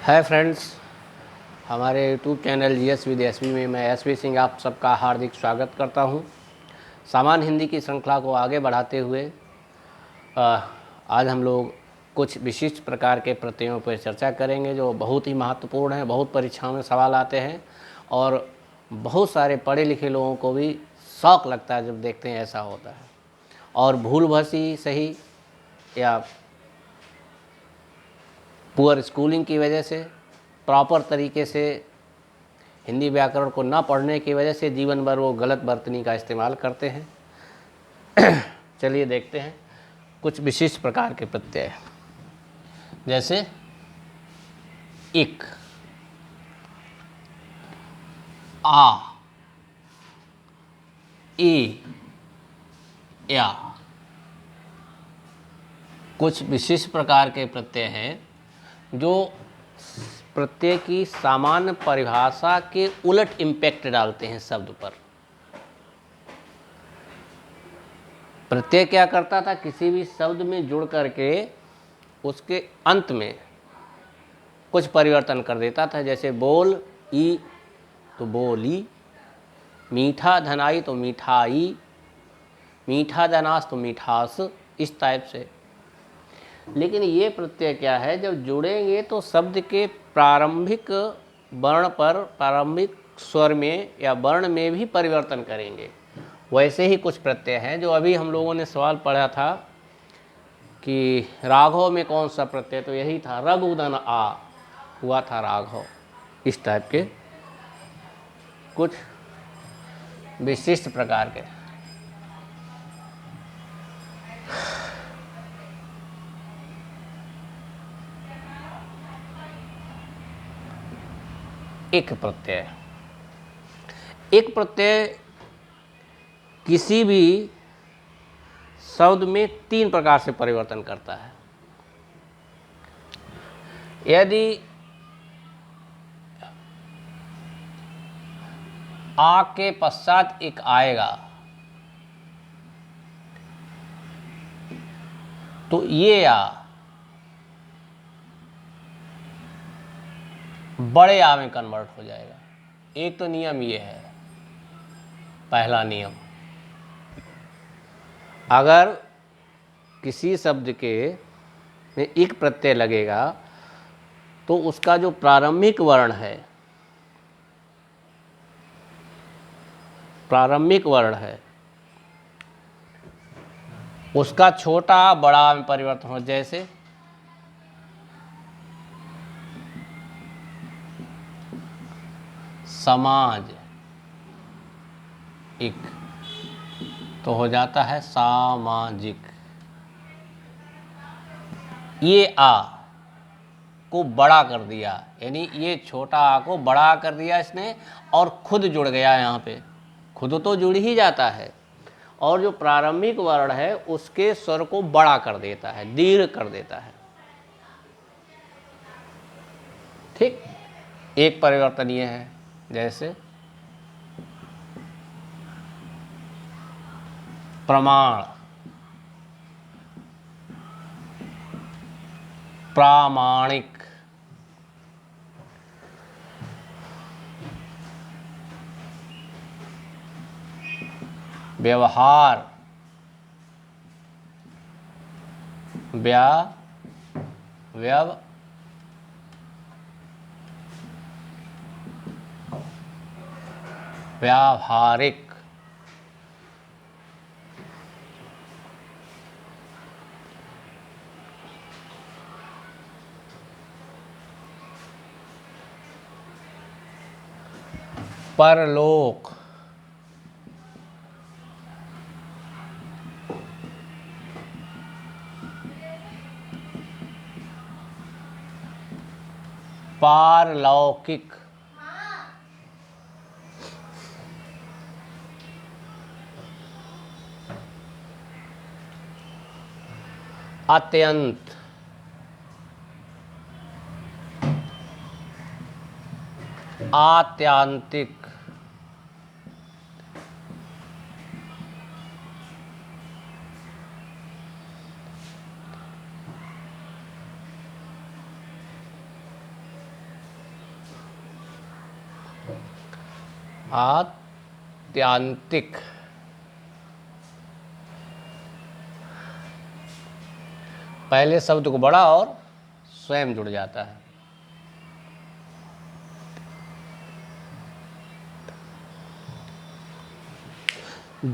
हाय friends, हमारे YouTube channel GS with SV में मैं एसवी सिंह आप सबका हार्दिक स्वागत करता हूं। सामान्य हिंदी की श्रृंखला को आगे बढ़ाते हुए आज हम लोग कुछ विशिष्ट प्रकार के प्रत्ययों पर चर्चा करेंगे जो बहुत ही महत्वपूर्ण हैं। बहुत परीक्षाओं में सवाल आते हैं और बहुत सारे पढ़े लिखे लोगों को भी शौक़ लगता है जब देखते हैं ऐसा होता है। और भूलवश ही सही या पुअर स्कूलिंग की वजह से, प्रॉपर तरीके से हिंदी व्याकरण को ना पढ़ने की वजह से जीवन भर वो गलत बर्तनी का इस्तेमाल करते हैं। चलिए देखते हैं कुछ विशिष्ट प्रकार के प्रत्यय, जैसे इक, आ, ई, या। कुछ विशिष्ट प्रकार के प्रत्यय हैं जो प्रत्यय की सामान्य परिभाषा के उलट इम्पैक्ट डालते हैं शब्द पर। प्रत्यय क्या करता था, किसी भी शब्द में जुड़ करके उसके अंत में कुछ परिवर्तन कर देता था। जैसे बोल ई तो बोली, मीठा धनाई तो मिठाई, मीठा धनास तो मिठास, इस टाइप से। लेकिन ये प्रत्यय क्या है, जब जुड़ेंगे तो शब्द के प्रारंभिक वर्ण पर, प्रारंभिक स्वर में या वर्ण में भी परिवर्तन करेंगे। वैसे ही कुछ प्रत्यय हैं जो अभी हम लोगों ने सवाल पढ़ा था कि राघव में कौन सा प्रत्यय, तो यही था रघुदन आ, हुआ था राघव। इस टाइप के कुछ विशिष्ट प्रकार के। एक प्रत्यय, एक प्रत्यय किसी भी शब्द में तीन प्रकार से परिवर्तन करता है। यदि आ के पश्चात एक आएगा तो ये आ बड़े आ में कन्वर्ट हो जाएगा। एक तो नियम ये है, पहला नियम, अगर किसी शब्द के में एक प्रत्यय लगेगा तो उसका जो प्रारंभिक वर्ण है, प्रारंभिक वर्ण है, उसका छोटा बड़ा में परिवर्तन हो। जैसे समाज एक तो हो जाता है सामाजिक। ये आ को बड़ा कर दिया, यानी ये छोटा आ को बड़ा कर दिया इसने और खुद जुड़ गया। यहाँ पे खुद तो जुड़ ही जाता है और जो प्रारंभिक वर्ण है उसके स्वर को बड़ा कर देता है, दीर्घ कर देता है। ठीक, एक परिवर्तन ये है। जैसे प्रमाण, प्रामाणिक, व्यवहार, व्यावहारिक, परलोक, पारलौकिक, अत्यंत, आत्यांतिक, आत्यंतिक पहले शब्द को बड़ा और स्वयं जुड़ जाता है।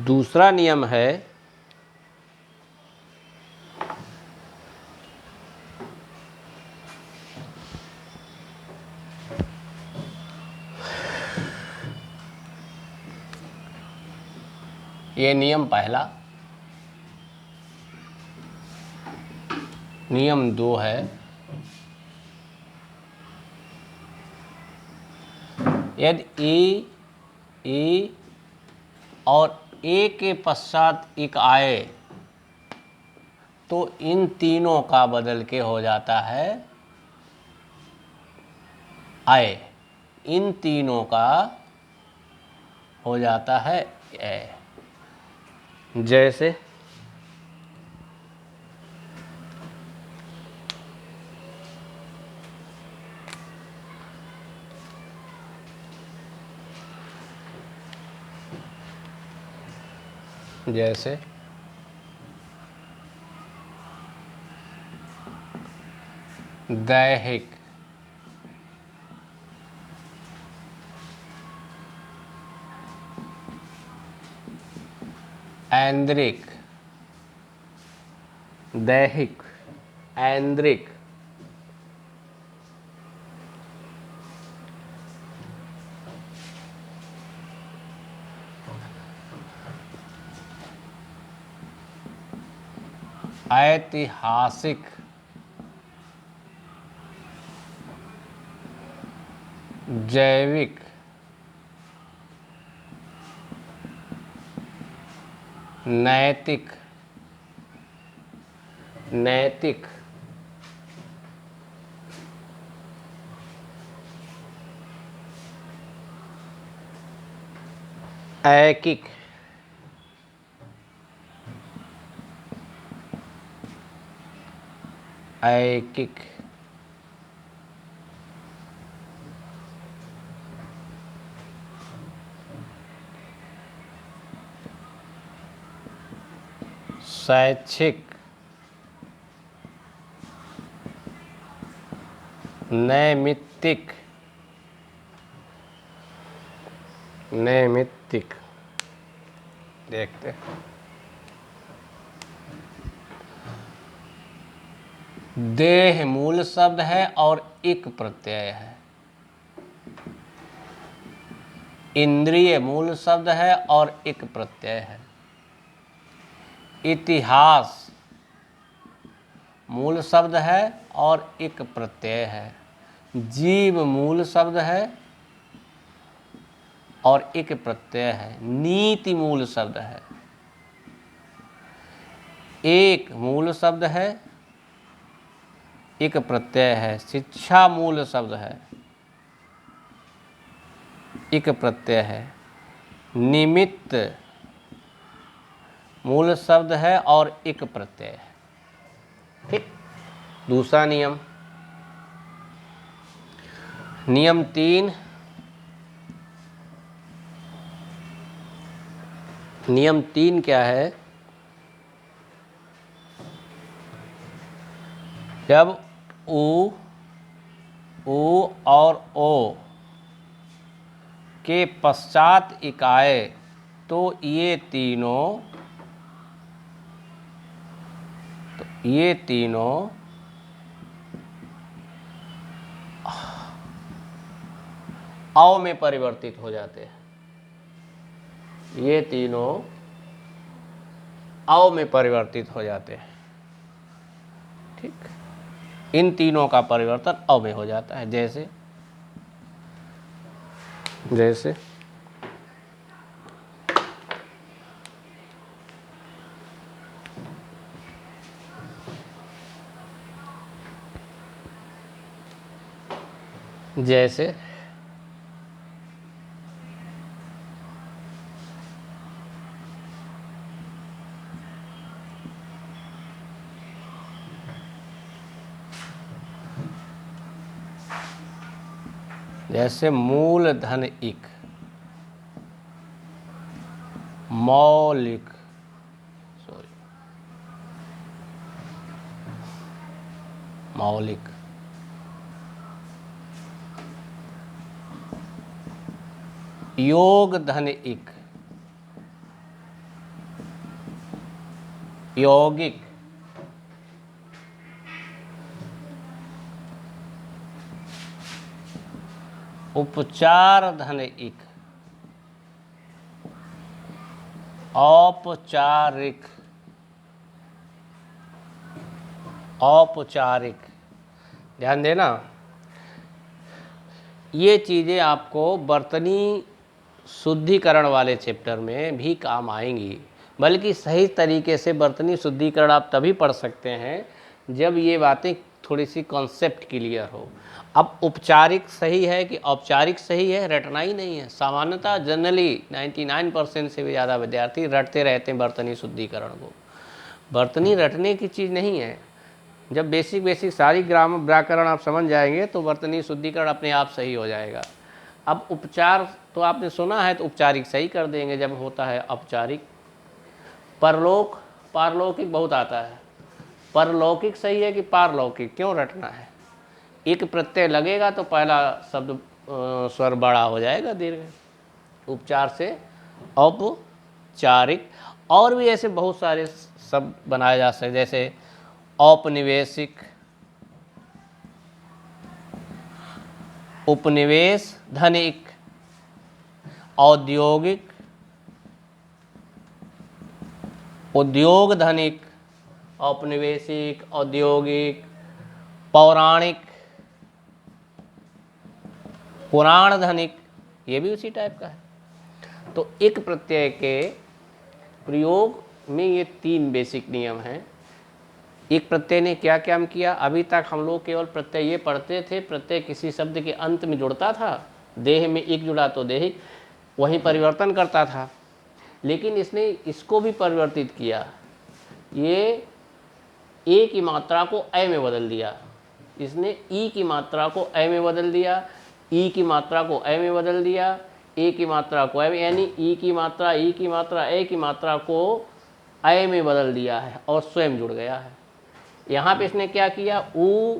दूसरा नियम है ये नियम पहला। नियम 2 है यदि ए और ए के पश्चात एक आए तो इन तीनों का बदल के हो जाता है आए, इन तीनों का हो जाता है ए। जैसे जैसे दैहिक, ऐन्द्रिक, दैहिक, ऐन्द्रिक, ऐतिहासिक, जैविक, नैतिक, नैतिक, ऐकिक, ऐकिक, शैक्षिक, नैमित्तिक, नैमित्तिक। देखते हैं देह मूल शब्द है और इक प्रत्यय है। इंद्रिय मूल शब्द है और इक प्रत्यय है। इतिहास मूल शब्द है और इक प्रत्यय है। जीव मूल शब्द है और इक प्रत्यय है। नीति मूल शब्द है। एक मूल शब्द है, एक प्रत्यय है। शिक्षा मूल शब्द है, एक प्रत्यय है। निमित्त मूल शब्द है और एक प्रत्यय है। ठीक। दूसरा नियम, नियम 3। नियम 3 क्या है? जब उ और ओ के पश्चात इकाए तो ये तीनों औ में परिवर्तित हो जाते हैं। ये तीनों औ में परिवर्तित हो जाते हैं। ठीक। इन तीनों का परिवर्तन औ में हो जाता है। जैसे जैसे जैसे जैसे मूलधन इक, मौलिक, सॉरी, मौलिक। योग धन इक, यौगिक। उपचार धन इक, औपचारिक, औपचारिक। ध्यान देना, ये चीज़ें आपको बर्तनी शुद्धिकरण वाले चैप्टर में भी काम आएंगी, बल्कि सही तरीके से बर्तनी शुद्धिकरण आप तभी पढ़ सकते हैं जब ये बातें थोड़ी सी कॉन्सेप्ट क्लियर हो। अब उपचारिक सही है कि औपचारिक सही है, रटना ही नहीं है। सामान्यतः जनरली 99% से भी ज़्यादा विद्यार्थी रटते रहते हैं बर्तनी शुद्धिकरण को। बर्तनी रटने की चीज़ नहीं है। जब बेसिक सारी ग्राम व्याकरण आप समझ जाएंगे तो बर्तनी शुद्धिकरण अपने आप सही हो जाएगा। अब उपचार तो आपने सुना है, तो उपचारिक सही कर देंगे जब होता है औपचारिक। परलोक, पारलौकिक बहुत आता है। परलौकिक सही है कि पारलौकिक, क्यों रटना है? एक प्रत्यय लगेगा तो पहला शब्द स्वर बड़ा हो जाएगा दीर्घ। उपचार से औपचारिक। और भी ऐसे बहुत सारे शब्द बनाए जा सकते, जैसे औपनिवेशिक, उपनिवेश धनिक, औद्योगिक, उद्योग धनिक, औपनिवेशिक, औद्योगिक, पौराणिक, पुराण धनिक, ये भी उसी टाइप का है। तो एक प्रत्यय के प्रयोग में ये 3 बेसिक नियम हैं। एक प्रत्यय ने क्या काम किया? अभी तक हम लोग केवल प्रत्यय ये पढ़ते थे, प्रत्यय किसी शब्द के अंत में जुड़ता था, देह में एक जुड़ा तो देहिक, वहीं परिवर्तन करता था। लेकिन इसने इसको भी परिवर्तित किया, ये ए की मात्रा को ए में बदल दिया। इसने ई की मात्रा को ए में बदल दिया, ई की मात्रा को ए में बदल दिया, ए की मात्रा को ए, यानी ई की मात्रा, ई की मात्रा, ए की मात्रा को ए में बदल दिया है और स्वयं जुड़ गया है। यहाँ पे इसने क्या किया? ऊ,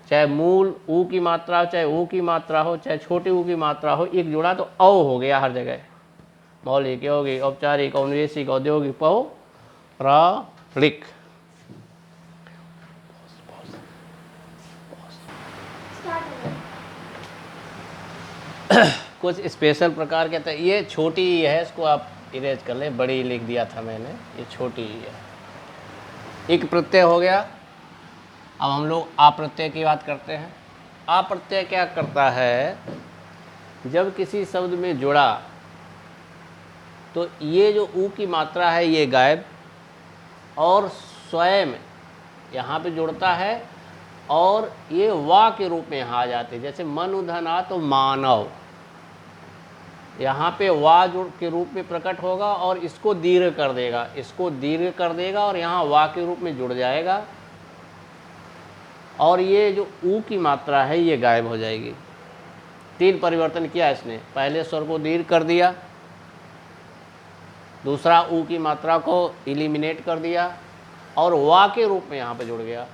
चाहे मूल ऊ की मात्रा, चाहे ऊ की मात्रा हो, चाहे छोटी ऊ की मात्रा हो, एक जुड़ा तो औ हो गया हर जगह। मौलिक, यौगिक, औपचारिक, औपनिवेशिक, औद्योगिक, पौराणिक। कुछ स्पेशल प्रकार के, तो ये छोटी ही है, इसको आप इरेज कर लें, बड़ी लिख दिया था मैंने, ये छोटी ही है। एक प्रत्यय हो गया। अब हम लोग अप्रत्यय की बात करते हैं। अप्रत्यय क्या करता है? जब किसी शब्द में जुड़ा तो ये जो ऊ की मात्रा है ये गायब, और स्वयं यहाँ पे जुड़ता है, और ये वा के रूप में यहाँ आ जाते हैं। जैसे मनुधना तो मानव, यहाँ पे वा जुड़ के रूप में प्रकट होगा और इसको दीर्घ कर देगा, इसको दीर्घ कर देगा और यहाँ वा के रूप में जुड़ जाएगा, और ये जो ऊ की मात्रा है ये गायब हो जाएगी। 3 परिवर्तन किया इसने। पहले स्वर को दीर्घ कर दिया, दूसरा ऊ की मात्रा को इलिमिनेट कर दिया, और वा के रूप में यहाँ पे जुड़ गया।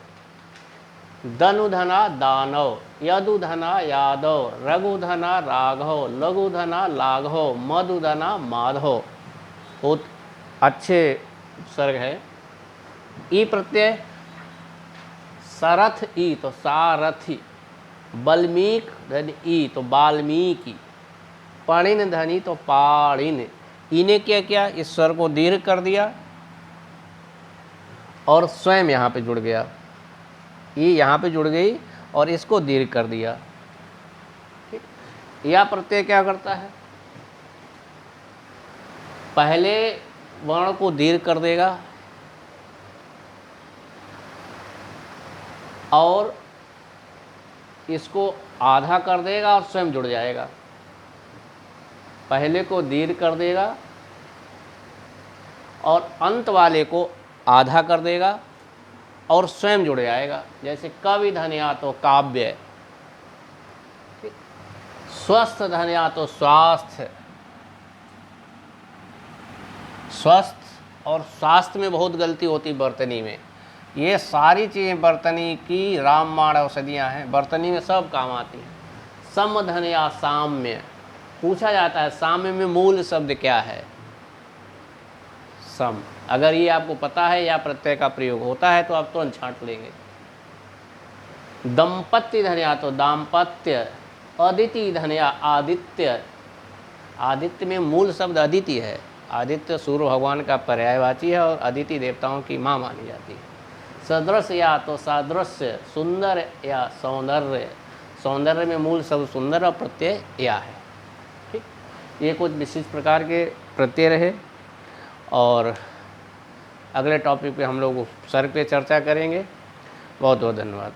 धनुधना दानव, यदुधना यादव, रघुधना राघव, लघुधना लाघव, मधुधना माधव। बहुत अच्छे सर्ग है। ई प्रत्यय, सरथ ई तो सारथी, बल्मीक धन ई तो बाल्मीकि, पणिन धनी तो पाणिन। इने क्या किया? इस स्वर को दीर्घ कर दिया और स्वयं यहाँ पे जुड़ गया, ये यहाँ पे जुड़ गई और इसको दीर्घ कर दिया। ठीक, यह प्रत्यय क्या करता है? पहले वर्ण को दीर्घ कर देगा और इसको आधा कर देगा और स्वयं जुड़ जाएगा। पहले को दीर्घ कर देगा और अंत वाले को आधा कर देगा और स्वयं जुड़ जाएगा। जैसे कवि धनिया तो काव्य, स्वस्थ धनिया तो स्वास्थ्य, स्वस्थ और स्वास्थ्य में बहुत गलती होती बर्तनी में। ये सारी चीज़ें बर्तनी की रामबाण औषधियाँ हैं, बर्तनी में सब काम आती हैं। समधन या साम्य, पूछा जाता है साम्य में मूल शब्द क्या है? सम। अगर ये आपको पता है या प्रत्यय का प्रयोग होता है तो आप तुरंत छांट लेंगे। दंपत्ति धनया तो दाम्पत्य, अदिति धनया आदित्य, आदित्य में मूल शब्द अदिति है। आदित्य सूर्य भगवान का पर्यायवाची है और अदिति देवताओं की माँ मानी जाती है। सदृश या तो सादृश्य, सुंदर या सौंदर्य, सौंदर्य में मूल शब्द सुंदर और प्रत्यय या है। ठीक, ये कुछ विशिष्ट प्रकार के प्रत्यय रहे और अगले टॉपिक पे हम लोग उपसर्ग पे चर्चा करेंगे। बहुत बहुत धन्यवाद।